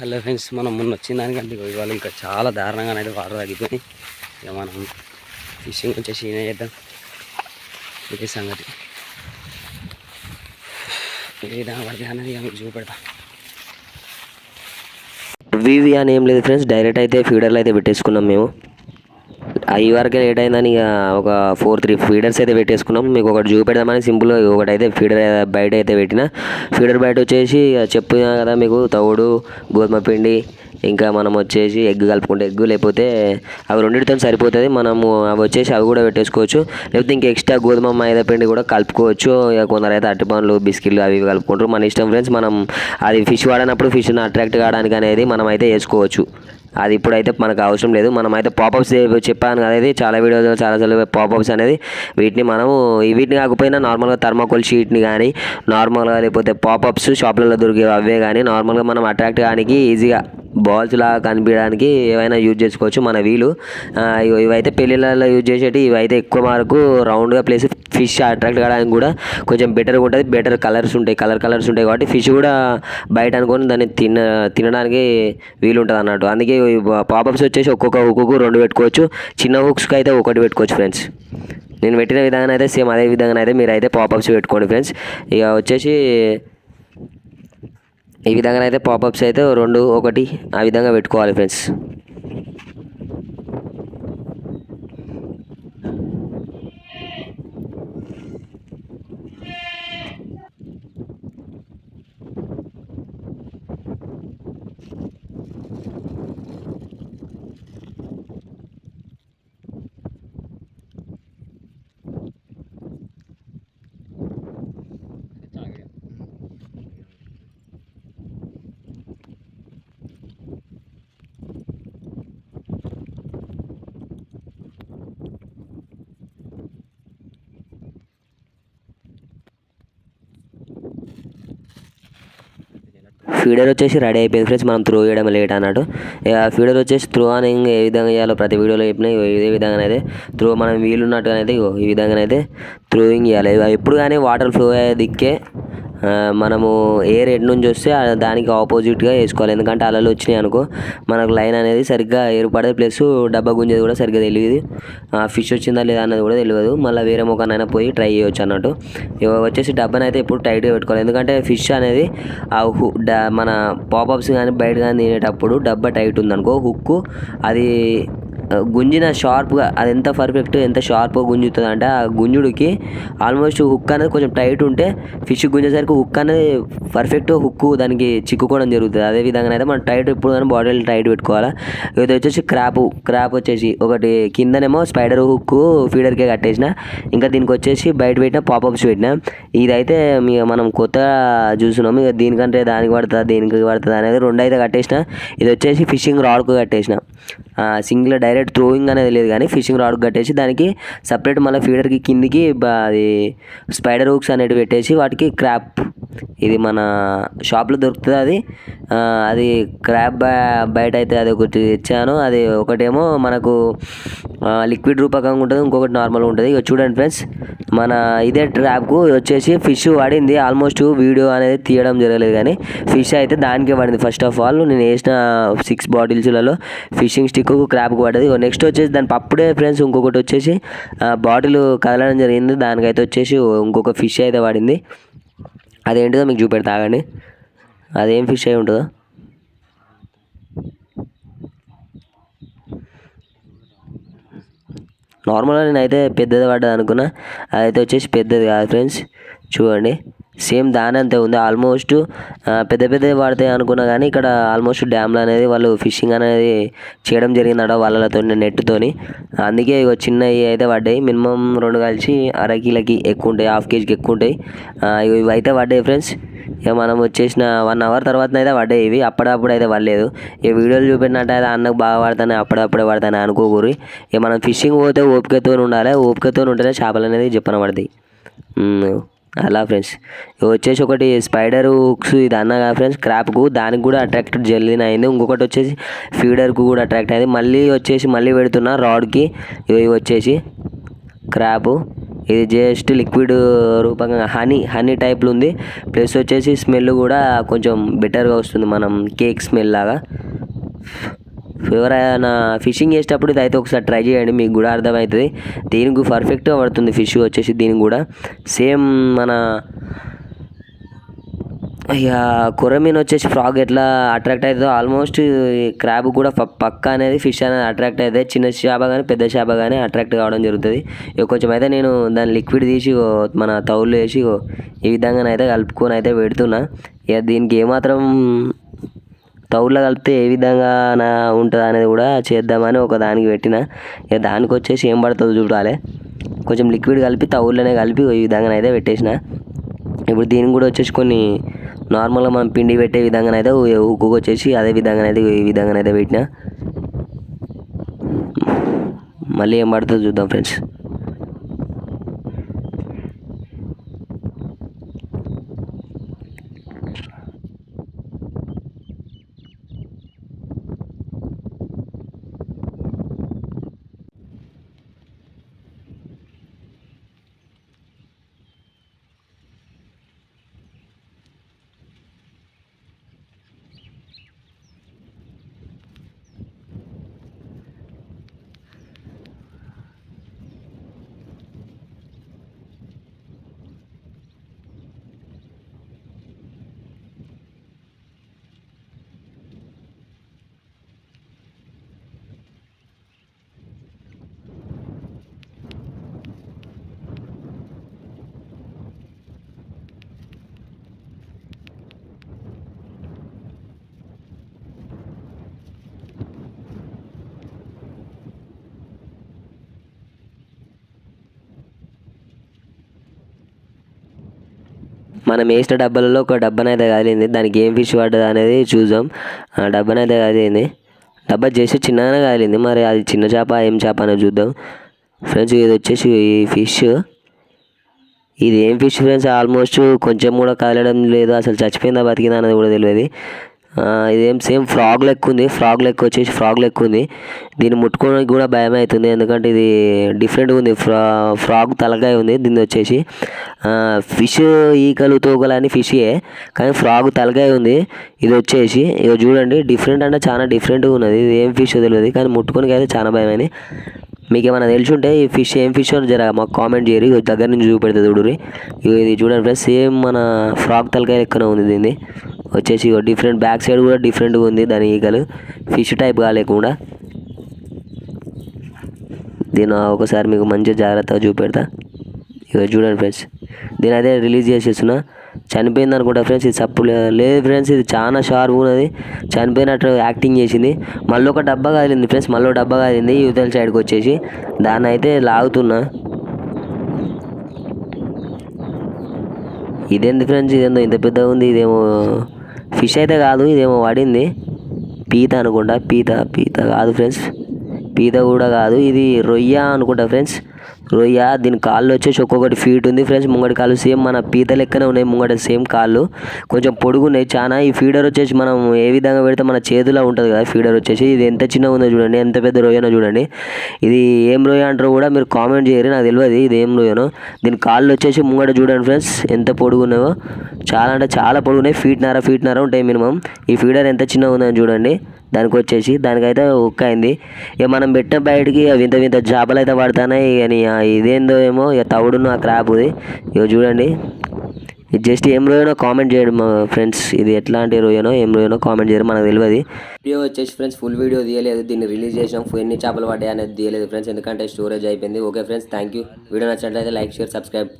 Hello friends, మనం మొన్న వచ్చిన దానికంటే ఇవాళ ఇంకా చాలా దారుణంగా అయితే వాటర్ తగ్గిపోయి ఇక మనం ఫిషింగ్ వచ్చేసి ఏం చేద్దాం ఇదే సంగతి. ఏ విధంగా పడితే అన్నది ఇక మీకు చూపెడతా. వివి అని ఏం లేదు ఫ్రెండ్స్, డైరెక్ట్ అయితే ఫీడర్లు అయితే పెట్టేసుకున్నాం మేము. ఈ వరకే లేట్ అయిందని ఇక ఒక 4-3 ఫీడర్స్ అయితే పెట్టేసుకున్నాం. మీకు ఒకటి చూపెడదామని సింపుల్గా ఒకటి అయితే ఫీడర్ బయట అయితే పెట్టిన. ఫీడర్ బయట వచ్చేసి చెప్పినా కదా మీకు, తవుడు, గోధుమ పిండి, ఇంకా మనం వచ్చేసి ఎగ్ కలుపుకుంటే ఎగ్, లేకపోతే అవి రెండింటితో సరిపోతుంది. మనము అవి వచ్చేసి అవి కూడా పెట్టేసుకోవచ్చు, లేకపోతే ఇంకా ఎక్స్ట్రా గోధుమ మైదా పిండి కూడా కలుపుకోవచ్చు. ఇక కొందరు అయితే అరటిపండ్లు, బిస్కెట్లు అవి కలుపుకుంటారు, మన ఇష్టం ఫ్రెండ్స్. మనం అది ఫిష్ వాడినప్పుడు ఫిష్ని అట్రాక్ట్ కావడానికి అనేది మనం అయితే వేసుకోవచ్చు. అది ఇప్పుడైతే మనకు అవసరం లేదు. మనం అయితే పాపప్స్ చెప్పాను కదా, ఇది చాలా వీడియోలో చాలాసార్లు పాపప్స్ అనేది వీటిని కాకపోయినా నార్మల్గా థర్మాకోల్ షీట్ని కానీ, నార్మల్గా లేకపోతే పాపప్స్ షాప్లలో దొరికే అవే కానీ నార్మల్గా మనం అట్రాక్ట్ కావడానికి ఈజీగా బాల్స్ లాగా కనిపించడానికి ఏవైనా యూజ్ చేసుకోవచ్చు మన వీలు. ఇవైతే పెళ్ళిళ్ళలో యూజ్ చేసేటి, ఇవైతే ఎక్కువ మార్కు రౌండ్గా ప్లేస్ ఫిష్ అట్రాక్ట్ కావడానికి కూడా కొంచెం బెటర్గా ఉంటుంది. బెటర్ కలర్స్ ఉంటాయి కాబట్టి ఫిష్ కూడా బయట అనుకొని దాన్ని తినడానికి వీలు ఉంటుంది అన్నట్టు. అందుకే పాపప్స్ వచ్చేసి ఒక్కొక్క హుక్కు 2 పెట్టుకోవచ్చు, చిన్న హుక్స్కి అయితే 1 పెట్టుకోవచ్చు ఫ్రెండ్స్. నేను పెట్టిన విధానం అయితే సేమ్ అదే విధంగా అయితే మీరు అయితే పాపప్స్ పెట్టుకోండి ఫ్రెండ్స్. ఇక వచ్చేసి ఈ విధంగా అయితే పాపప్స్ అయితే 2, 1 ఆ విధంగా పెట్టుకోవాలి ఫ్రెండ్స్. ఫీడర్ వచ్చేసి రెడీ అయిపోయింది ఫ్రెండ్స్. మనం త్రో చేయడం లేట్ అన్నట్టు. ఫీడర్ వచ్చేసి త్రో అని ఏ విధంగా చేయాలో ప్రతి వీడియోలో చెప్పినా ఇదే విధంగా అయితే త్రో మనం వీలున్నట్టుగా అయితే ఈ విధంగా అయితే త్రోయింగ్ చేయాలి. ఎప్పుడు కానీ వాటర్ ఫ్లో అయ్యే దిక్కే మనము ఎయిర్ ఎడ్ నుంచి వస్తే దానికి ఆపోజిట్గా వేసుకోవాలి. ఎందుకంటే అలలు వచ్చినాయి అనుకో మనకు లైన్ అనేది సరిగ్గా ఏర్పడదు, ప్లస్ డబ్బా గుంజేది కూడా సరిగ్గా తెలియదు, ఫిష్ వచ్చిందా లేదా అన్నది కూడా తెలియదు. మళ్ళీ వేరే మొక్కనైనా పోయి ట్రై చేయవచ్చు అన్నట్టు. వచ్చేసి డబ్బాని అయితే ఎప్పుడు టైట్గా పెట్టుకోవాలి, ఎందుకంటే ఫిష్ అనేది మన పాపప్స్ కానీ బయట కానీ తినేటప్పుడు డబ్బా టైట్ ఉందనుకో హుక్కు అది గుంజిన షార్ప్గా అది ఎంత పర్ఫెక్ట్ ఎంత షార్ప్గా గుంజుతుంది అంటే ఆ గుంజుడికి ఆల్మోస్ట్ హుక్ అనేది కొంచెం టైట్ ఉంటే ఫిష్ గుంజేసరికి హుక్ అనేది పర్ఫెక్ట్ హుక్కు దానికి చిక్కుకోవడం జరుగుతుంది. అదే విధంగా అయితే మనం టైట్ ఎప్పుడు కానీ బాడీలో టైట్ పెట్టుకోవాలి. ఇది వచ్చేసి క్రాప్ వచ్చేసి ఒకటి కిందనేమో స్పైడర్ హుక్కు ఫీడర్కే కట్టేసిన, ఇంకా దీనికి వచ్చేసి బయట పెట్టిన పాపప్స్ పెట్టిన. ఇదైతే మనం కొత్తగా చూస్తున్నాము, ఇక దీనికంటే దానికి దేనికి పడుతుంది అనేది 2 అయితే కట్టేసిన. ఇది వచ్చేసి ఫిషింగ్ రాడ్కు కట్టేసిన, సింగిల్ డైరెక్ట్ త్రోయింగ్ అనేది లేదు కానీ ఫిషింగ్ రాడ్ కట్టేసి దానికి సపరేట్ మళ్ళీ ఫీడర్కి కిందికి అది స్పైడర్ హుక్స్ అనేవి పెట్టేసి వాటికి క్రాప్, ఇది మన షాప్లో దొరుకుతుంది అది క్రాప్ బయట అయితే అది ఒకటి తెచ్చాను. అది ఒకటేమో మనకు లిక్విడ్ రూపకంగా ఉంటుంది, ఇంకొకటి నార్మల్గా ఉంటుంది. ఇక చూడండి ఫ్రెండ్స్, మన ఇదే ట్రాప్కు వచ్చేసి ఫిష్ పడింది. ఆల్మోస్ట్ వీడియో అనేది తీయడం జరగలేదు కానీ ఫిష్ అయితే దానికే పడింది. ఫస్ట్ ఆఫ్ ఆల్ నేను వేసిన 6 బాటిల్స్లలో ఫిషింగ్ స్టిక్ క్రాప్కు పడ్డది. నెక్స్ట్ వచ్చేసి దాని అప్పుడే ఫ్రెండ్స్ ఇంకొకటి వచ్చేసి బాటిల్ కదలడం జరిగింది, దానికైతే వచ్చేసి ఇంకొక ఫిష్ అయితే పడింది. అదేంటిదో మీకు చూపెడతా ఆగండి, అదేం ఫిష్ అయి ఉంటుందో. నార్మల్గా నేనైతే పెద్దది పడ్డది అనుకున్నా, అదైతే వచ్చేసి పెద్దది కాదు ఫ్రెండ్స్. చూడండి సేమ్ దాని అంతే ఉంది. ఆల్మోస్ట్ పెద్దవి పడతాయి అనుకున్నా కానీ ఇక్కడ ఆల్మోస్ట్ డ్యామ్లో అనేది వాళ్ళు ఫిషింగ్ అనేది చేయడం జరిగిందట వాళ్ళతో నెట్తోని. అందుకే ఇక చిన్నవి అయితే పడ్డాయి. మినిమం 2 కలిసి అర కిలోకి ఎక్కువ ఉంటాయి, హాఫ్ కేజీకి ఎక్కువ ఉంటాయి. ఇవి అయితే పడ్డాయి ఫ్రెండ్స్. ఇక మనం వచ్చేసిన 1 అవర్ తర్వాత అయితే పడ్డాయి ఇవి, అప్పుడప్పుడు అయితే పడలేదు. ఈ వీడియోలు చూపెట్టినట్టు అయితే అన్నకు బాగా పడతానే అప్పుడప్పుడే పడతానే అనుకోకూరి. ఇక మనం ఫిషింగ్ పోతే ఓపికతో ఉండాలి, ఓపికతో ఉంటేనే చేపలు అనేది చెప్పన పడతాయి. అలా ఫ్రెండ్స్. వచ్చేసి ఒకటి స్పైడర్ హుక్స్ ఇది అన్నగా ఫ్రెండ్స్ క్రాప్కు, దానికి కూడా అట్రాక్టెడ్ జల్లిన అయింది. ఇంకొకటి వచ్చేసి ఫీడర్కు కూడా అట్రాక్ట్ అయింది. మళ్ళీ పెడుతున్నా రాడ్కి. ఇవి వచ్చేసి క్రాపు, ఇది జస్ట్ లిక్విడ్ రూపంగా హనీ టైప్లో ఉంది. ప్లస్ వచ్చేసి స్మెల్ కూడా కొంచెం బెటర్గా వస్తుంది, మనం కేక్ స్మెల్ లాగా. ఎవరైనా ఫిషింగ్ చేసేటప్పుడు ఇది అయితే ఒకసారి ట్రై చేయండి, మీకు కూడా అర్థమవుతుంది. దీనికి పర్ఫెక్ట్గా పడుతుంది ఫిష్ వచ్చేసి. దీనికి కూడా సేమ్ మన ఇక కొర్రమీన్ వచ్చేసి ఫ్రాగ్ ఎట్లా అట్రాక్ట్ అవుతుందో ఆల్మోస్ట్ క్రాబ్ కూడా పక్క అనేది ఫిష్ అనేది అట్రాక్ట్ అవుతుంది. చిన్న చేప కానీ పెద్ద చేప కానీ అట్రాక్ట్ కావడం జరుగుతుంది. ఇక కొంచెం అయితే నేను దాన్ని లిక్విడ్ తీసి మన తౌల్లో వేసి ఈ విధంగా అయితే కలుపుకొని అయితే పెడుతున్నా. ఇక దీనికి ఏమాత్రం తౌల్లో కలిపితే ఏ విధంగా ఉంటుంది అనేది కూడా చేద్దామని ఒక దానికి పెట్టిన. ఇక దానికి వచ్చేసి ఏం పడుతుందో చూడాలి. కొంచెం లిక్విడ్ కలిపి తౌల్లోనే కలిపి ఈ విధంగా అయితే పెట్టేసిన. ఇప్పుడు దీనికి కూడా వచ్చేసి కొన్ని నార్మల్గా మనం పిండి పెట్టే విధంగా అయితే ఉక్కు వచ్చేసి అదే విధంగా అయితే ఈ విధంగా అయితే పెట్టిన. మళ్ళీ ఏం పడుతుందో చూద్దాం ఫ్రెండ్స్. మనం వేసిన డబ్బాలలో ఒక డబ్బానైతే కాలింది. దానికి ఏం ఫిష్ పడ్డది అనేది చూద్దాం. డబ్బానైతే కాలింది. డబ్బా చేసి చిన్నగానే కాలింది, మరి అది చిన్న చేప ఏం చేప అనేది చూద్దాం ఫ్రెండ్స్. ఇది వచ్చేసి ఈ ఫిష్, ఇది ఏం ఫిష్ ఫ్రెండ్స్, ఆల్మోస్ట్ కొంచెం కూడా కాలడం లేదు, అసలు చచ్చిపోయిందా బతికిందా అనేది కూడా తెలియదు. ఇదేం సేమ్ ఫ్రాగ్ లెక్క ఉంది. ఫ్రాగ్ లెక్క ఉంది. దీన్ని ముట్టుకోవడానికి కూడా భయం అవుతుంది, ఎందుకంటే ఇది డిఫరెంట్గా ఉంది. ఫ్రాగ్ తలకాయ ఉంది దీన్ని వచ్చేసి. ఫిష్ ఈకలు తోకలు అని ఫిషే, కానీ ఫ్రాగ్ తలకాయ ఉంది. ఇది వచ్చేసి ఇక చూడండి, డిఫరెంట్ అంటే చాలా డిఫరెంట్గా ఉన్నది. ఇది ఏం ఫిష్ తెలియదు, కానీ ముట్టుకోనికి అయితే చాలా భయమైంది. మీకు ఏమైనా తెలుసుంటే ఈ ఫిష్ ఏం ఫిష్ అని జర మాకు కామెంట్ చేయరు, దగ్గర నుంచి చూపెడుతుంది చూడురి. ఇది చూడండి ఫ్రెండ్స్, సేమ్ మన ఫ్రాగ్ తలకాయ లెక్కనే ఉంది. దీన్ని వచ్చేసి డిఫరెంట్, బ్యాక్ సైడ్ కూడా డిఫరెంట్గా ఉంది దాని ఈకలు, ఫిష్ టైప్ కాలేకుండా. దీన్ని ఒకసారి మీకు మంచిగా జాగ్రత్తగా చూపెడతా. ఇక చూడండి ఫ్రెండ్స్, దీని అదే రిలీజ్ చేసేస్తున్నా. చనిపోయింది అనుకుంటా ఫ్రెండ్స్, ఇది సప్పు లేదు ఫ్రెండ్స్, ఇది చాలా షార్ప్ ఉన్నది. చనిపోయినట్టు యాక్టింగ్ చేసింది. మళ్ళీ ఒక డబ్బా కాలింది ఫ్రెండ్స్, యువతల సైడ్కి వచ్చేసి. దాన్ని అయితే లాగుతున్నా. ఇదేంది ఫ్రెండ్స్, ఇదేందో ఇంత పెద్దగా ఉంది. ఇదేమో ఫిష్ అయితే కాదు, ఇదేమో పడింది. పీత అనుకుంటా, పీత కాదు ఫ్రెండ్స్, పీత కూడా కాదు, ఇది రొయ్య అనుకుంటా ఫ్రెండ్స్. రొయ్య. దీని కాళ్ళు వచ్చేసి ఒక్కొక్కటి ఫీట్ ఉంది ఫ్రెండ్స్. ముంగటి కాళ్ళు సేమ్ మన పీత లెక్కనే ఉన్నాయి, ముంగట సేమ్ కాళ్ళు కొంచెం పొడుగున్నాయి చాలా. ఈ ఫీడర్ వచ్చేసి మనం ఏ విధంగా పెడితే మన చేతిలో ఉంటుంది కదా ఫీడర్ వచ్చేసి. ఇది ఎంత చిన్నగా ఉందో చూడండి, ఎంత పెద్ద రొయ్యనో చూడండి. ఇది ఏం రొయ్య అంటారో కూడా మీరు కామెంట్ చేయరు, నాకు తెలియదు ఇది ఏం రొయ్యనో. దీని కాళ్ళు వచ్చేసి ముంగట చూడండి ఫ్రెండ్స్, ఎంత పొడుగున్నాయో. చాలా అంటే చాలా పొడుగున్నాయి, ఫీట్నర ఉంటాయి మినిమం. ఈ ఫీడర్ ఎంత చిన్నగా ఉందని చూడండి. దానికైతే ఉక్క అయింది. ఇక మనం పెట్టిన బయటికి వింత చేపలు అయితే పడుతున్నాయి. కానీ ఇదేందో ఏమో ఇక తవుడును ఆ క్రాప్ది. ఇక చూడండి, ఇది జస్ట్ ఏం రొయ్యనో కామెంట్ చేయడం మా ఫ్రెండ్స్. ఇది ఎట్లాంటి రొయ్యనో ఏం రొయ్యనో కామెంట్ చేయడం, మనకు తెలియదు. వీడియో వచ్చేసి ఫ్రెండ్స్ ఫుల్ వీడియో తీయలేదు, దీన్ని రిలీజ్ చేసాం. ఎన్ని చేపలు పడ్డాయి అనేది తీయలేదు ఫ్రెండ్స్, ఎందుకంటే స్టోరేజ్ అయిపోయింది. Okay friends, thank you. Video నచ్చినట్లయితే లైక్, షేర్, సబ్స్క్రైబ్.